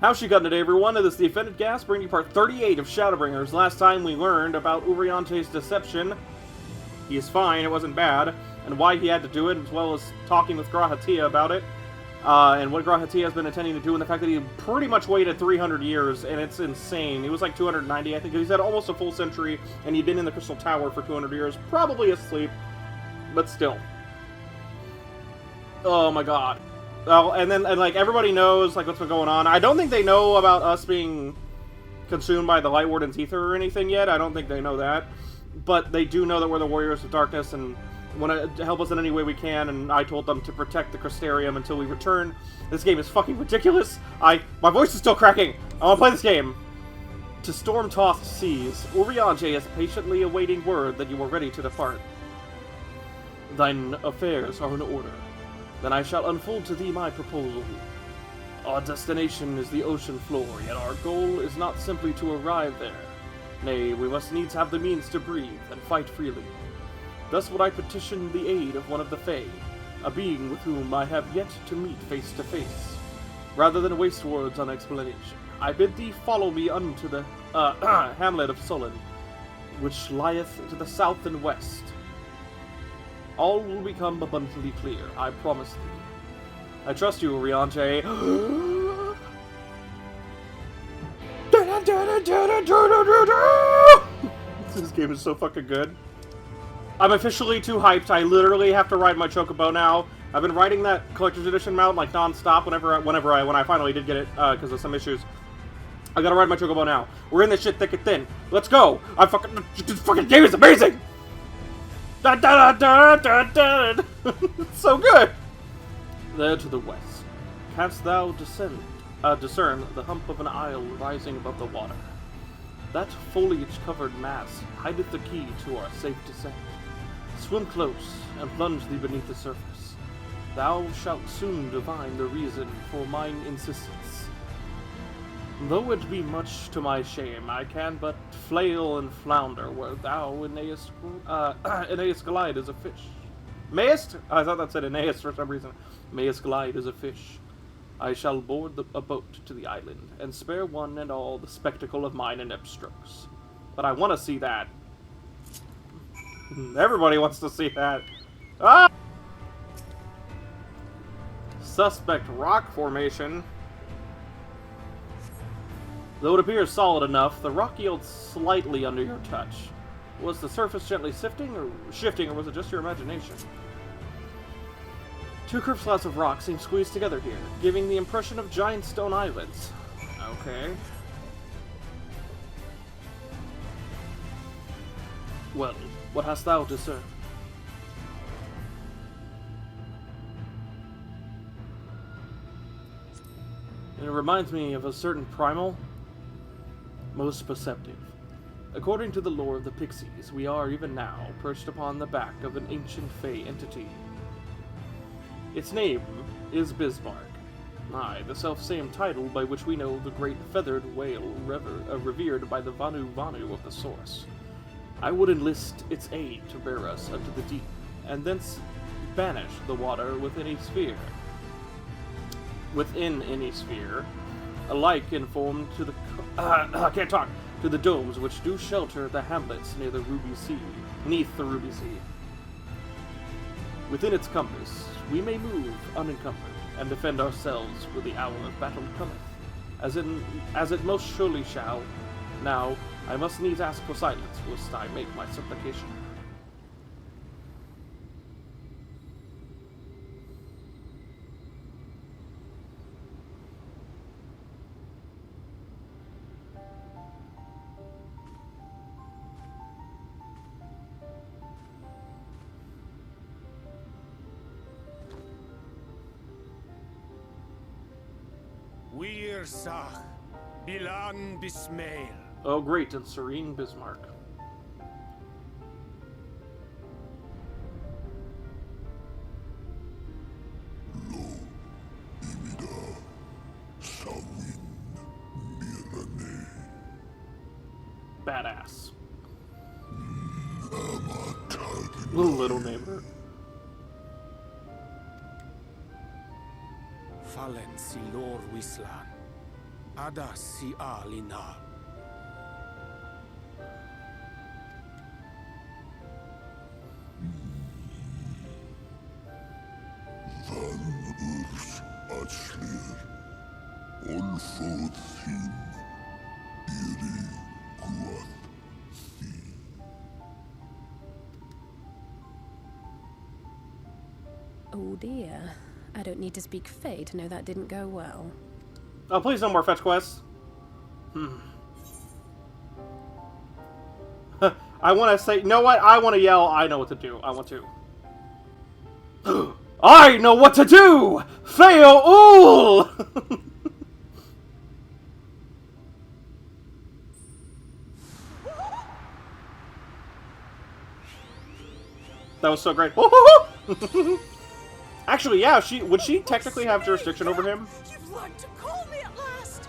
How's she gotten today, everyone? This is the Offended Gas, bringing you part 38 of Shadowbringers. Last time we learned about Uriante's deception. He is fine, it wasn't bad, and why he had to do it, as well as talking with Grahatia about it, and what Grahatia has been intending to do, and the fact that he pretty much waited 300 years, and it's insane. He was like 290, I think. He's had almost a full century, and he'd been in the Crystal Tower for 200 years, probably asleep, but still. Oh my god. Well, and like everybody knows like what's been going on. I don't think they know about us being consumed by the Light Warden's ether or anything yet. I don't think they know that, but they do know that we're the Warriors of Darkness and want to help us in any way we can. And I told them to protect the Crystarium until we return. This game is fucking ridiculous. My voice is still cracking. I want to play this game. To storm-tossed seas, Uriante is patiently awaiting word that you are ready to depart. Thine affairs are in order. Then I shall unfold to thee my proposal. Our destination is the ocean floor, yet our goal is not simply to arrive there. Nay, we must needs have the means to breathe and fight freely. Thus would I petition the aid of one of the Fae, a being with whom I have yet to meet face to face. Rather than waste words on explanation, I bid thee follow me unto the hamlet of Solon, which lieth to the south and west. All will become abundantly clear, I promise thee. I trust you, Uriante. This game is so fucking good. I'm officially too hyped. I literally have to ride my Chocobo now. I've been riding that collector's edition mount like non-stop when I finally did get it because of some issues. I gotta ride my Chocobo now. We're in this shit thick and thin. Let's go. This fucking game is amazing. Da, da, da, da, da, da. It's so good! There to the west, canst thou discern the hump of an isle rising above the water. That foliage-covered mass hideth the key to our safe descent. Swim close, and plunge thee beneath the surface. Thou shalt soon divine the reason for mine insistence. Though it be much to my shame, I can but flail and flounder where thou, Aeneas glide as a fish. Mayest? I thought that said Aeneas for some reason. Mayest glide as a fish. I shall board a boat to the island, and spare one and all the spectacle of mine inept strokes. But I want to see that. Everybody wants to see that. Ah! Suspect rock formation. Though it appears solid enough, the rock yields slightly under your touch. Was the surface gently shifting, or was it just your imagination? Two curved slabs of rock seem squeezed together here, giving the impression of giant stone islands. Okay. Well, what hast thou discerned? It reminds me of a certain primal, most perceptive. According to the lore of the Pixies, we are, even now, perched upon the back of an ancient Fey entity. Its name is Bismarck. Aye, the self-same title by which we know the great feathered whale revered by the Vanu Vanu of the Source. I would enlist its aid to bear us unto the deep, and thence banish the water within any sphere, alike informed to the to the domes which do shelter the hamlets near the Ruby Sea, neath the Ruby Sea. Within its compass, we may move unencumbered, and defend ourselves where the hour of battle cometh, as it most surely shall. Now, I must needs ask for silence, whilst I make my supplication. Wir Sach, Bilang Bismail. Oh, great and serene Bismarck. Badass. Little neighbor. Fallen Silor Wislan. Ada si alina. Van urs atslir, olfod thim, iri guath thi. Oh dear. I don't need to speak Fey to know that didn't go well. Oh, please no more fetch quests. I want to say, you know what? I want to yell, I know what to do. I want to. I know what to do! Fail all! That was so great. Actually, yeah, would she technically have jurisdiction over him? You've learned to call me at last.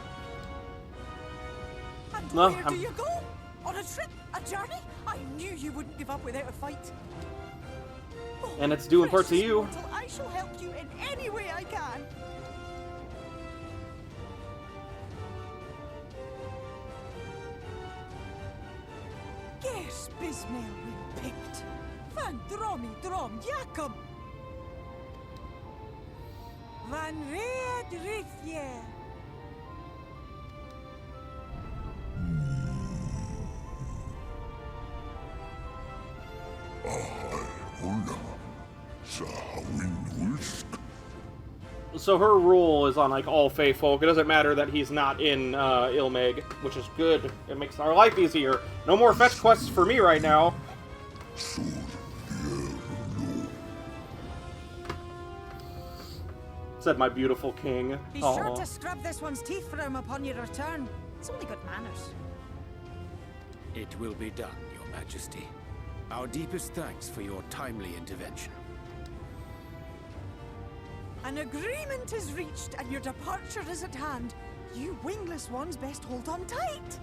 And No, where do you go? On a trip? A journey? I knew you wouldn't give up without a fight. Oh, And it's due in part to precious you. mortal, I shall help you in any way I can. Gers Bismael we picked. Van Dromi Drom Jacob. Van Red Rithje. Hola, Sahawin Ulsk. So her rule is on like all Fey folk. It doesn't matter that he's not in Ilmeg, which is good. It makes our life easier. No more fetch quests for me right now. Sur Yerlo. Said my beautiful king. Be Aw. sure to scrub this one's teeth for him upon your return. It's only good manners. It will be done, Your Majesty. Our deepest thanks for your timely intervention. An agreement is reached and your departure is at hand. You wingless ones best hold on tight.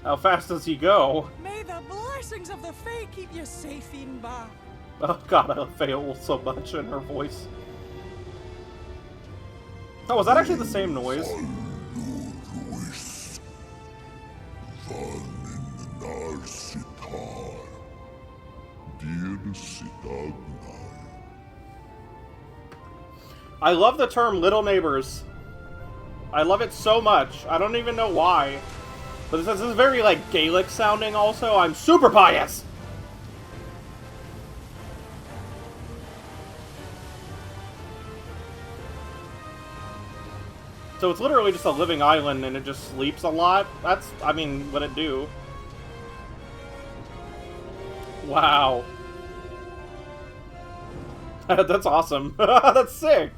How fast does he go? May the blessings of the Fae keep you safe, Inba. Oh god, I fail so much in her voice. Oh, was that actually the same noise? Ruis. Van in Narsitar. Dir Sitagnai. I love the term little neighbors. I love it so much. I don't even know why. But this is very, like, Gaelic sounding also. I'm super pious! So it's literally just a living island and it just sleeps a lot? That's, I mean, what it do. Wow. That's awesome. That's sick.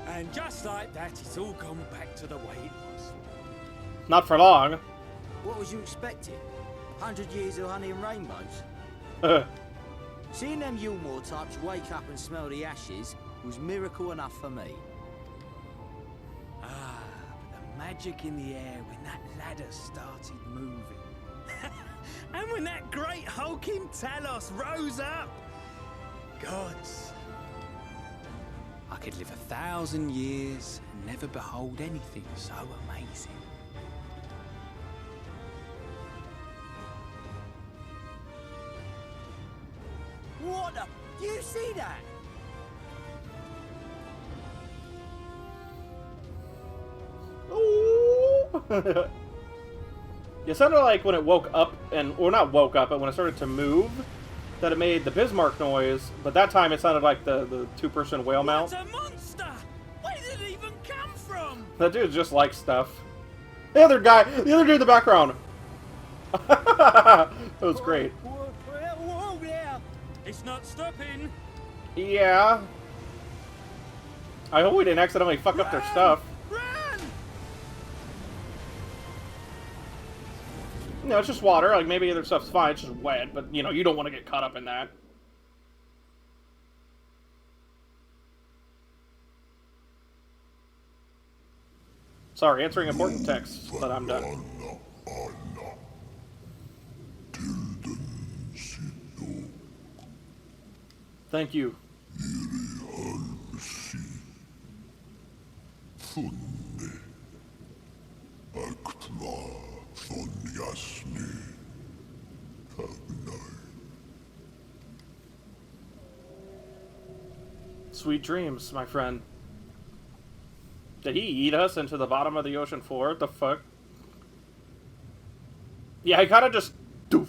And just like that, it's all gone back to the way it was. Not for long. What was you expecting? 100 years of honey and rainbows? Seeing them Yulmore types wake up and smell the ashes was miracle enough for me. Ah, but the magic in the air when that ladder started moving. And when that great hulking Talos rose up. Gods. I could live 1,000 years and never behold anything so amazing. What the? Do you see that? Ooh. It sounded like when it woke up, or not woke up, but when it started to move, that it made the Bismarck noise, but that time it sounded like the two-person whale mount. What a monster! Where did it even come from? That dude just likes stuff. The other dude in the background! That was great. Whoa, yeah. It's not stopping. Yeah. I hope we didn't accidentally fuck up their stuff. Run! No, it's just water. Like, maybe other stuff's fine. It's just wet. But, you know, you don't want to get caught up in that. Sorry, answering important texts, but I'm done. Anna, Anna. Tilden Sito. Thank you. Iri halsi. Funne. Aktma Thonjasni. Tagnai. Sweet dreams, my friend. Did he eat us into the bottom of the ocean floor? What the fuck? Yeah, he kind of just doof.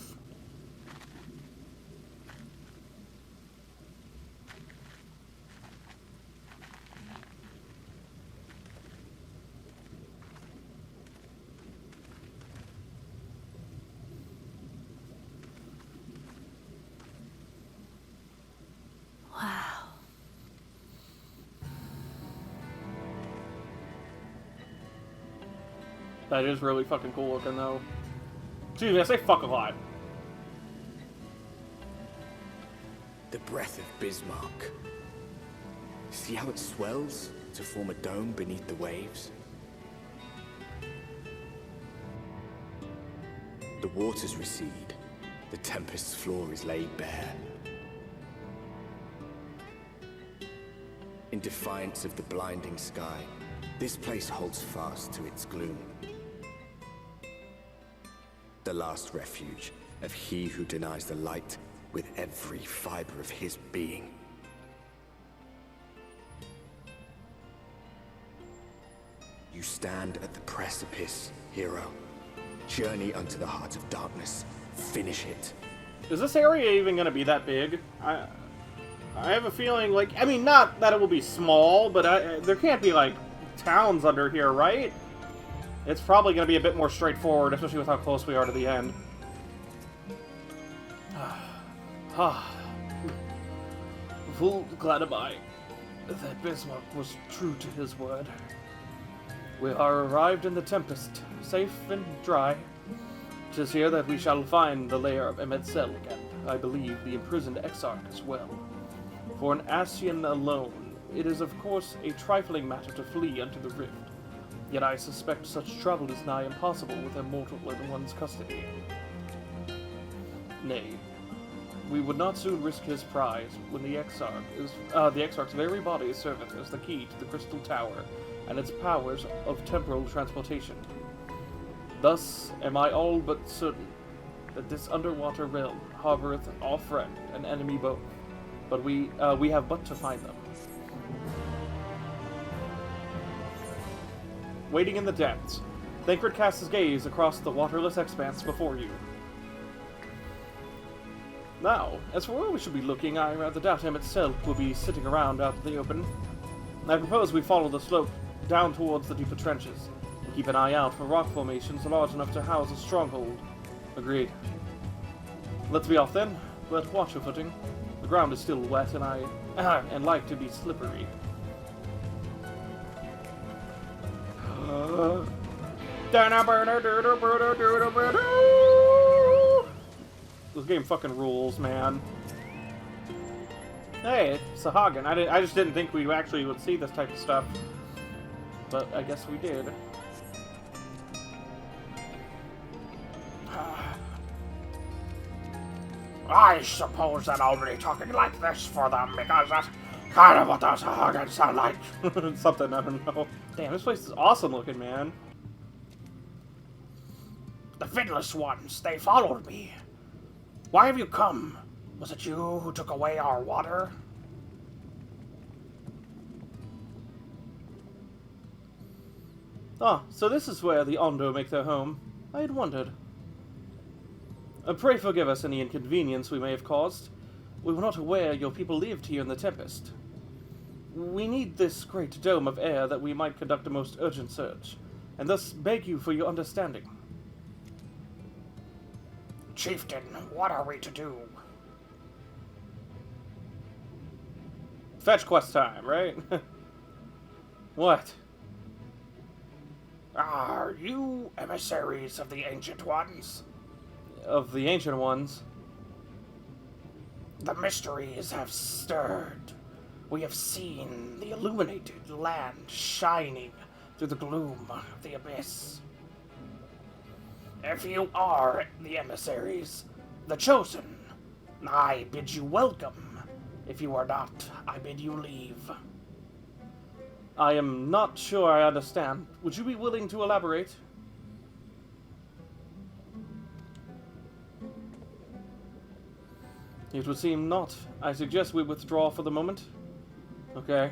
Wow. That is really fucking cool looking, though. Excuse me, I say fuck a lot. The breath of Bismarck. See how it swells to form a dome beneath the waves? The waters recede. The Tempest's floor is laid bare. In defiance of the blinding sky, this place holds fast to its gloom. The last refuge of he who denies the light with every fiber of his being. You stand at the precipice, hero. Journey unto the heart of darkness. Finish it. Is this area even going to be that big? I have a feeling, like, I mean, not that it will be small, but there can't be, like, towns under here, right? It's probably going to be a bit more straightforward, especially with how close we are to the end. Full glad am I that Bismarck was true to his word. We are arrived in the Tempest, safe and dry. 'Tis here that we shall find the lair of Emetzelg, and, I believe, the imprisoned Exarch as well. For an Ascian alone, it is of course a trifling matter to flee unto the rift. Yet I suspect such travel is nigh impossible with a mortal in one's custody. Nay, we would not soon risk his prize when the Exarch's very body serveth as the key to the Crystal Tower and its powers of temporal transportation. Thus am I all but certain that this underwater realm harboreth all friend and enemy both, but we have but to find them. Waiting in the depths, Thancred casts his gaze across the waterless expanse before you. Now, as for where we should be looking, I rather doubt him itself will be sitting around out in the open. I propose we follow the slope down towards the deeper trenches, and keep an eye out for rock formations large enough to house a stronghold. Agreed. Let's be off then, but watch your footing. The ground is still wet, and and like to be slippery. This game fucking rules, man. Hey, it's Sahagin. I just didn't think we actually would see this type of stuff. But I guess we did. I suppose that I'll be talking like this for them because that's kind of what the Sahagin sound like. Something, I don't know. Damn, this place is awesome looking, man. The Fiddless Ones, they followed me. Why have you come? Was it you who took away our water? Ah, so this is where the Ondo make their home. I had wondered. Pray forgive us any inconvenience we may have caused. We were not aware your people lived here in the Tempest. We need this great dome of air that we might conduct a most urgent search, and thus beg you for your understanding. Chieftain, what are we to do? Fetch quest time, right? What? Are you emissaries of the Ancient Ones? Of the Ancient Ones? The mysteries have stirred. We have seen the illuminated land shining through the gloom of the abyss. If you are the emissaries, the chosen, I bid you welcome. If you are not, I bid you leave. I am not sure I understand. Would you be willing to elaborate? It would seem not. I suggest we withdraw for the moment. Okay.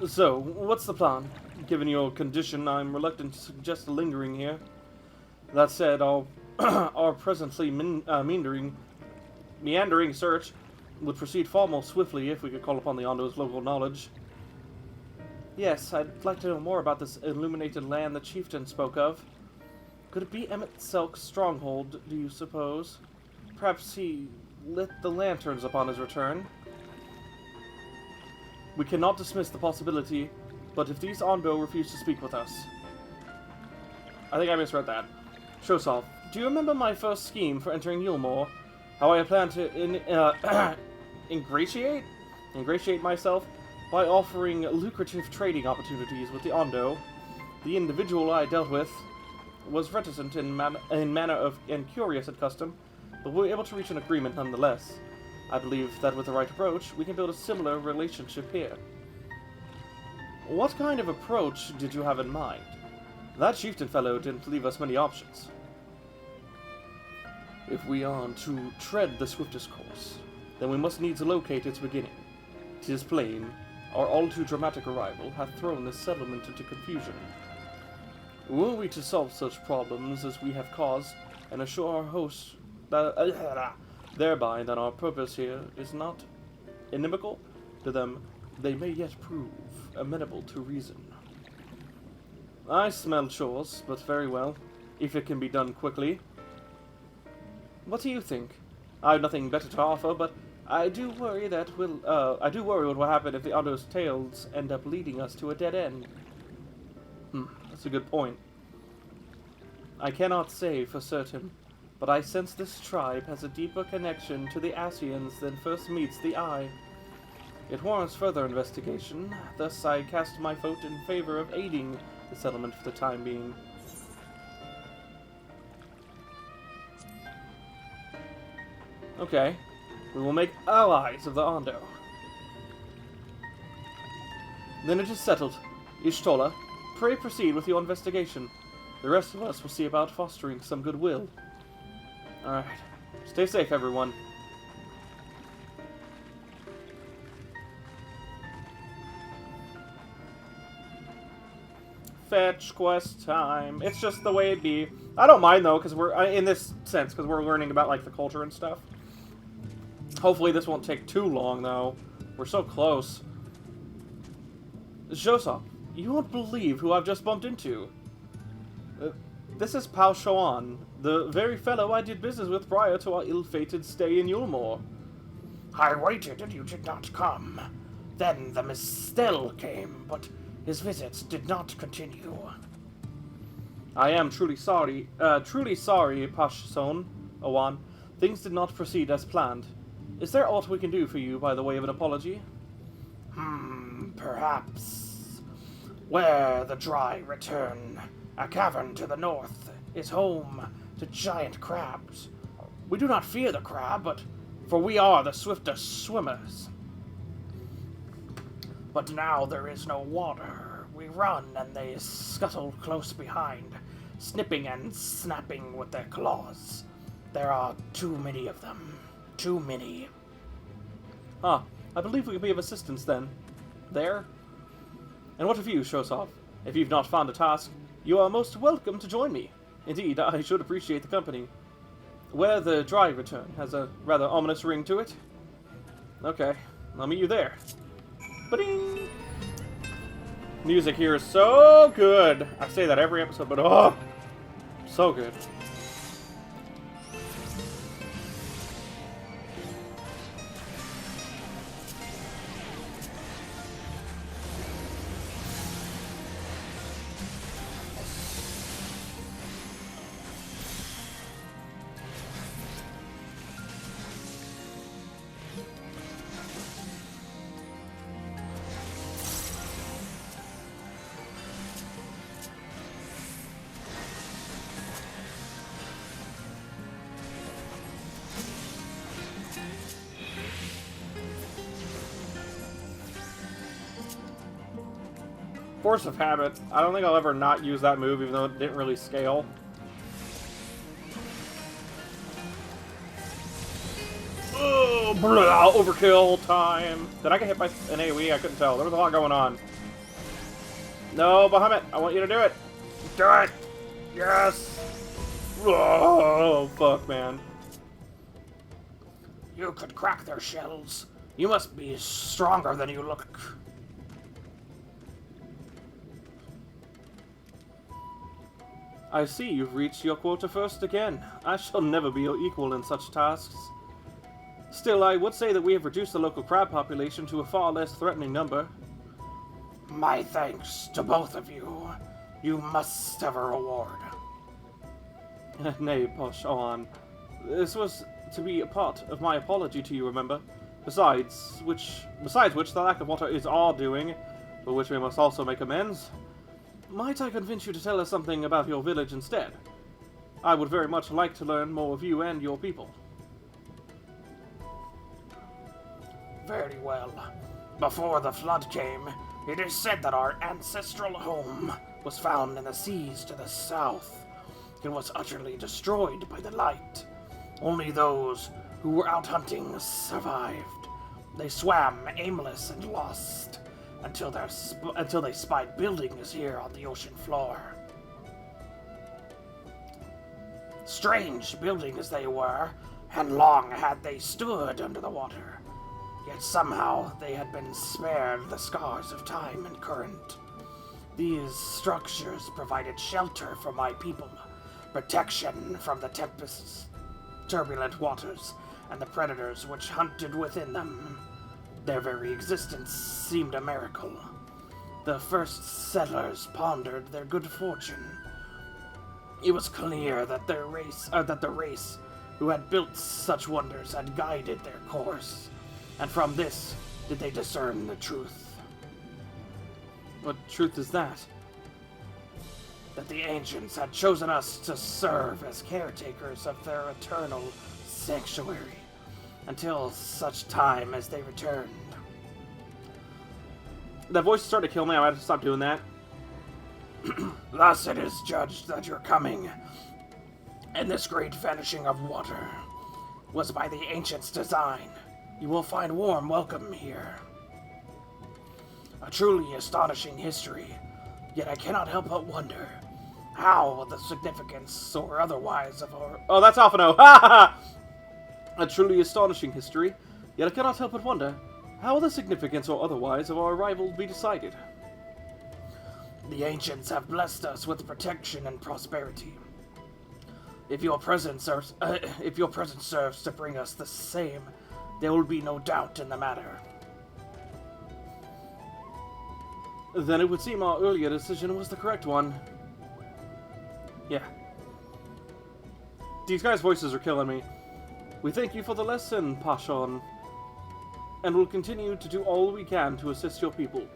So, what's the plan? Given your condition, I'm reluctant to suggest lingering here. That said, our presently meandering search would proceed far more swiftly if we could call upon the Ondo's local knowledge. Yes, I'd like to know more about this illuminated land the chieftain spoke of. Could it be Emmett Selk's stronghold, do you suppose? Perhaps he lit the lanterns upon his return? We cannot dismiss the possibility, but if these Ondo refuse to speak with us... I think I misread that. Seosamh, do you remember my first scheme for entering Yulmore? How I planned to ingratiate myself by offering lucrative trading opportunities with the Ondo. The individual I dealt with was reticent in manner and curious at custom, but we were able to reach an agreement nonetheless. I believe that with the right approach, we can build a similar relationship here. What kind of approach did you have in mind? That chieftain fellow didn't leave us many options. If we are to tread the swiftest course, then we must needs locate its beginning. 'Tis plain, our all-too-dramatic arrival hath thrown this settlement into confusion. Were we to solve such problems as we have caused, and assure our hosts thereby that our purpose here is not inimical to them, they may yet prove amenable to reason. I smell chores, but very well, if it can be done quickly. What do you think? I have nothing better to offer, but I do worry what will happen if the Ondo's tales end up leading us to a dead end. That's a good point. I cannot say for certain, but I sense this tribe has a deeper connection to the Asians than first meets the eye. It warrants further investigation, thus I cast my vote in favor of aiding the settlement for the time being. Okay, we will make allies of the Ondo. Then it is settled. Y'shtola, pray proceed with your investigation. The rest of us will see about fostering some goodwill. Alright. Stay safe, everyone. Fetch quest time. It's just the way it be. I don't mind, though, because we're... in this sense, because we're learning about, like, the culture and stuff. Hopefully this won't take too long, though. We're so close. Seosamh, you won't believe who I've just bumped into. This is Pao Shoan, the very fellow I did business with prior to our ill-fated stay in Yulmore. I waited and you did not come. Then the Mistel came, but his visits did not continue. I am truly sorry, Pashson, Owan. Things did not proceed as planned. Is there aught we can do for you by the way of an apology? Perhaps. Where the dry return, a cavern to the north, is home to giant crabs. We do not fear the crab, for we are the swiftest swimmers. But now there is no water. We run and they scuttle close behind, snipping and snapping with their claws. There are too many of them. Too many. Ah, I believe we can be of assistance then. There? And what of you, Seosamh? If you've not found a task, you are most welcome to join me. Indeed, I should appreciate the company. Where the dry return has a rather ominous ring to it. Okay, I'll meet you there. Ba-ding! Music here is so good. I say that every episode, but oh, so good. Force of Habit. I don't think I'll ever not use that move, even though it didn't really scale. Oh, blah, overkill time. Did I get hit by an AoE? I couldn't tell. There was a lot going on. No, Bahamut, I want you to do it. Do it. Yes. Oh, fuck, man. You could crack their shells. You must be stronger than you look. I see you've reached your quota first again. I shall never be your equal in such tasks. Still, I would say that we have reduced the local crab population to a far less threatening number. My thanks to both of you. You must have a reward. Nay, push on. This was to be a part of my apology to you, remember? Besides which, the lack of water is our doing, for which we must also make amends. Might I convince you to tell us something about your village instead? I would very much like to learn more of you and your people. Very well. Before the flood came, it is said that our ancestral home was found in the seas to the south. It was utterly destroyed by the light. Only those who were out hunting survived. They swam aimless and lost until they spied buildings here on the ocean floor. Strange buildings they were, and long had they stood under the water. Yet somehow they had been spared the scars of time and current. These structures provided shelter for my people, protection from the Tempest's turbulent waters and the predators which hunted within them. Their very existence seemed a miracle. The first settlers pondered their good fortune. It was clear that the race who had built such wonders had guided their course, and from this did they discern the truth. What truth is that? That the ancients had chosen us to serve as caretakers of their eternal sanctuary, until such time as they returned. That voice started to kill me. I might have to stop doing that. Thus it is judged that your coming, and this great vanishing of water, was by the ancients' design. You will find warm welcome here. A truly astonishing history, yet I cannot help but wonder how the significance or otherwise of our... Oh, that's Alphino! Ha ha! A truly astonishing history, yet I cannot help but wonder, how will the significance or otherwise of our arrival be decided? The ancients have blessed us with protection and prosperity. If your presence serves to bring us the same, there will be no doubt in the matter. Then it would seem our earlier decision was the correct one. Yeah. These guys' voices are killing me. We thank you for the lesson, Pashon, and will continue to do all we can to assist your people.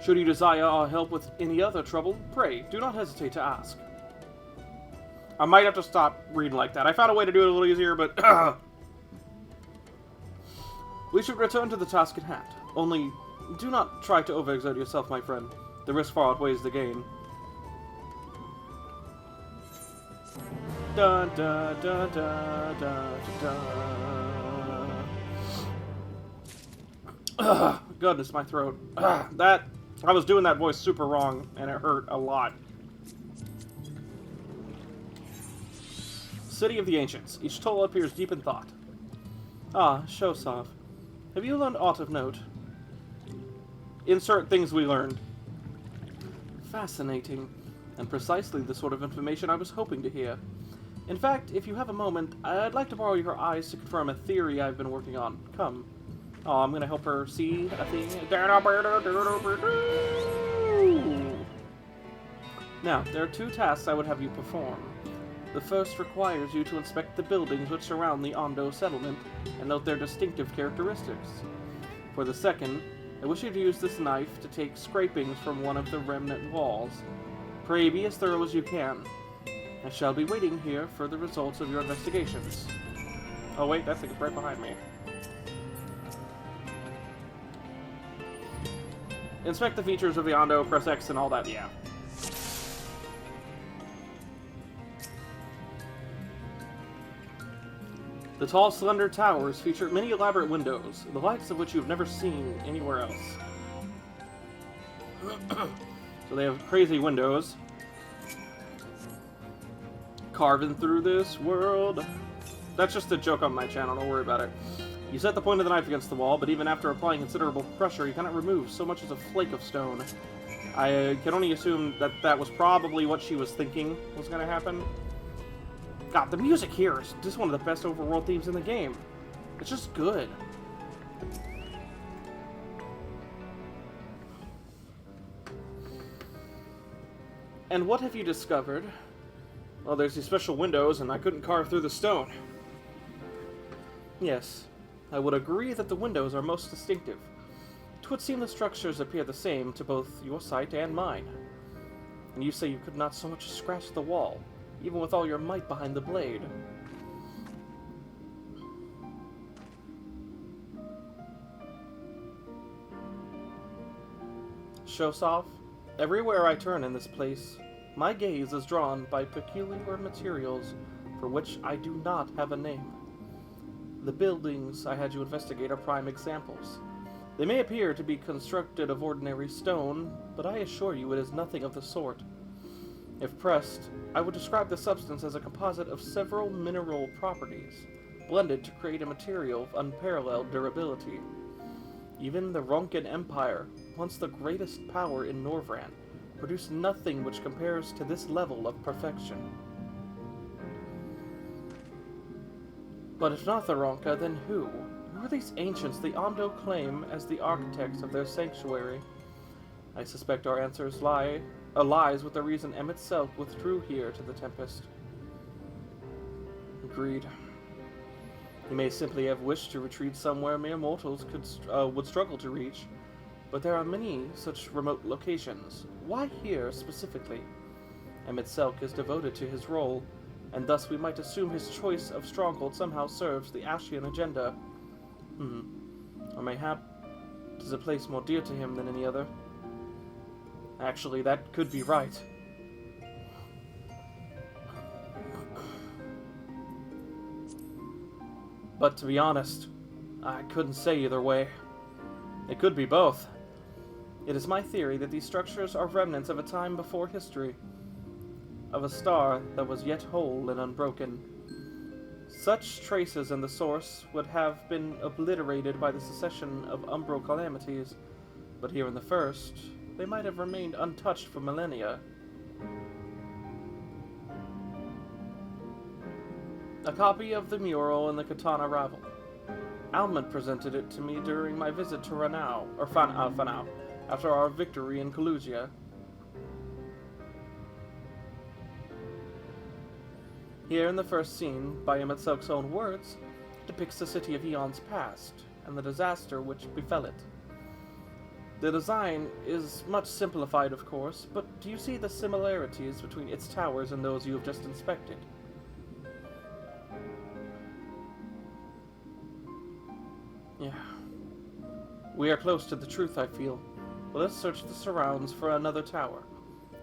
Should you desire our help with any other trouble, pray, do not hesitate to ask. I might have to stop reading like that. I found a way to do it a little easier, but... We should return to the task at hand. Only, do not try to overexert yourself, my friend. The risk far outweighs the gain. Da da da da da da. Ugh, goodness, my throat. Ugh, I was doing that voice super wrong, and it hurt a lot. City of the Ancients. Each toll appears deep in thought. Ah, Seosamh. Have you learned aught of note? Insert things we learned. Fascinating, and precisely the sort of information I was hoping to hear. In fact, if you have a moment, I'd like to borrow your eyes to confirm a theory I've been working on. Come. Oh, I'm gonna help her see a thing. Now, there are two tasks I would have you perform. The first requires you to inspect the buildings which surround the Ondo settlement and note their distinctive characteristics. For the second, I wish you to use this knife to take scrapings from one of the remnant walls. Pray be as thorough as you can. I shall be waiting here for the results of your investigations. Oh wait, that thing is right behind me. Inspect the features of the Ondo, press X and all that, yeah. The tall, slender towers feature many elaborate windows, the likes of which you've never seen anywhere else. So they have crazy windows. Carving through this world. That's just a joke on my channel, don't worry about it. You set the point of the knife against the wall, but even after applying considerable pressure, you cannot remove so much as a flake of stone. I can only assume that that was probably what she was thinking was going to happen. God, the music here is just one of the best overworld themes in the game. It's just good. And what have you discovered? Well, there's these special windows, and I couldn't carve through the stone. Yes, I would agree that the windows are most distinctive. It would seem the structures appear the same to both your sight and mine. And you say you could not so much as scratch the wall, even with all your might behind the blade. Seosamh, everywhere I turn in this place, my gaze is drawn by peculiar materials for which I do not have a name. The buildings I had you investigate are prime examples. They may appear to be constructed of ordinary stone, but I assure you it is nothing of the sort. If pressed, I would describe the substance as a composite of several mineral properties, blended to create a material of unparalleled durability. Even the Ronkin Empire, once the greatest power in Norvrandt, produced nothing which compares to this level of perfection. But if not the Ronka, then who? Who are these ancients the Ondo claim as the architects of their sanctuary? I suspect our answers lies with the reason Emmett Selk withdrew here to the Tempest. Agreed. He may simply have wished to retreat somewhere mere mortals would struggle to reach, but there are many such remote locations. Why here specifically? Emmett Selk is devoted to his role, and thus we might assume his choice of stronghold somehow serves the Ashian agenda. Or mayhap it is a place more dear to him than any other. Actually, that could be right. But to be honest, I couldn't say either way. It could be both. It is my theory that these structures are remnants of a time before history, of a star that was yet whole and unbroken. Such traces in the source would have been obliterated by the succession of umbral calamities, but here in the first, they might have remained untouched for millennia. A copy of the mural in the Katana Ravel. Almond presented it to me during my visit to Fanau, after our victory in Kalusia. Here in the first scene, by Emmett Selk's own words, depicts the city of eons past, and the disaster which befell it. The design is much simplified, of course, but do you see the similarities between its towers and those you have just inspected? Yeah. We are close to the truth, I feel. But let's search the surrounds for another tower.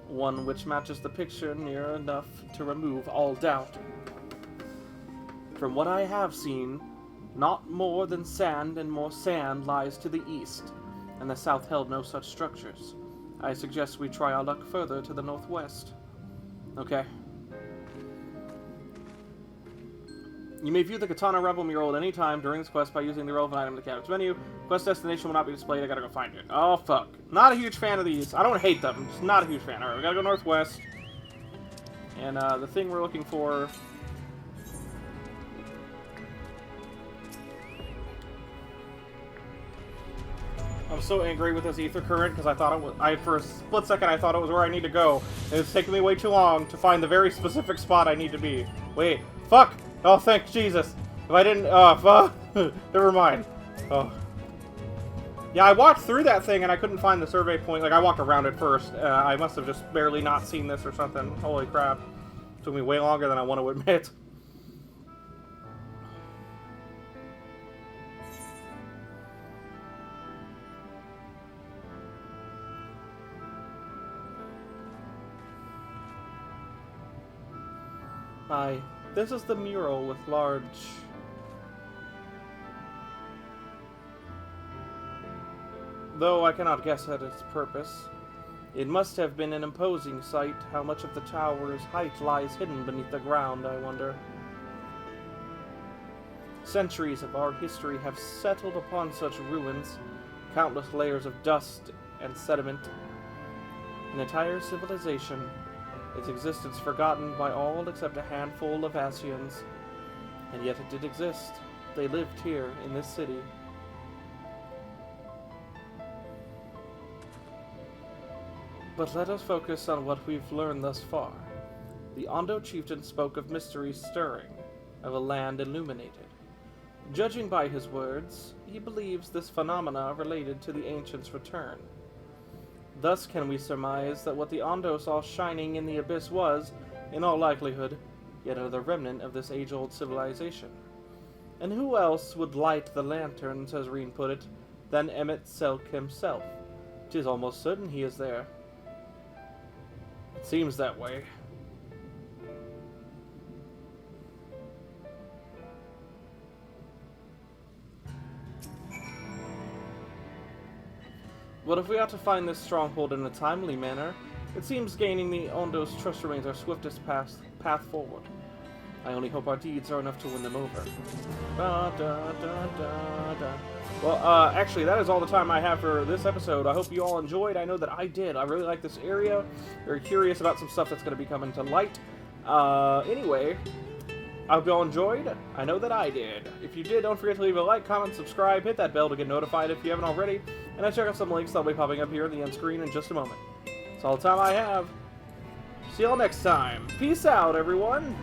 One which matches the picture near enough to remove all doubt. From what I have seen, not more than sand and more sand lies to the east, and the south held no such structures. I suggest we try our luck further to the northwest. Okay. You may view the Katana Rebel mural at any time during this quest by using the relevant item in the camp's menu. Quest destination will not be displayed. I gotta go find it. Oh, fuck. Not a huge fan of these. I don't hate them. Just not a huge fan. Alright, we gotta go northwest. And, the thing we're looking for... I'm so angry with this ether current because I thought it was... for a split second, I thought it was where I need to go. And it's taking me way too long to find the very specific spot I need to be. Wait. Fuck! Oh, thank Jesus. If I didn't... Oh, fuck. Never mind. Oh. Yeah, I walked through that thing and I couldn't find the survey point. Like, I walked around it first. I must have just barely not seen this or something. Holy crap. It took me way longer than I want to admit. Aye, this is the mural with large... Though I cannot guess at its purpose. It must have been an imposing sight. How much of the tower's height lies hidden beneath the ground, I wonder. Centuries of our history have settled upon such ruins, countless layers of dust and sediment. An entire civilization, its existence forgotten by all except a handful of Asians. And yet it did exist. They lived here, in this city. But let us focus on what we've learned thus far. The Ondo chieftain spoke of mysteries stirring, of a land illuminated. Judging by his words, he believes this phenomena related to the ancients' return. Thus can we surmise that what the Ondo saw shining in the abyss was, in all likelihood, yet another remnant of this age-old civilization. And who else would light the lanterns, as Reen put it, than Emmett Selk himself? 'Tis almost certain he is there. It seems that way. But if we ought to find this stronghold in a timely manner, it seems gaining the Ondo's trust remains our swiftest path forward. I only hope our deeds are enough to win them over. Da, da, da, da, da. Well, actually, that is all the time I have for this episode. I hope you all enjoyed. I know that I did. I really like this area. Very curious about some stuff that's going to be coming to light. Anyway, I hope you all enjoyed. I know that I did. If you did, don't forget to leave a like, comment, subscribe, hit that bell to get notified if you haven't already. And I check out some links that'll be popping up here in the end screen in just a moment. That's all the time I have. See y'all next time. Peace out, everyone.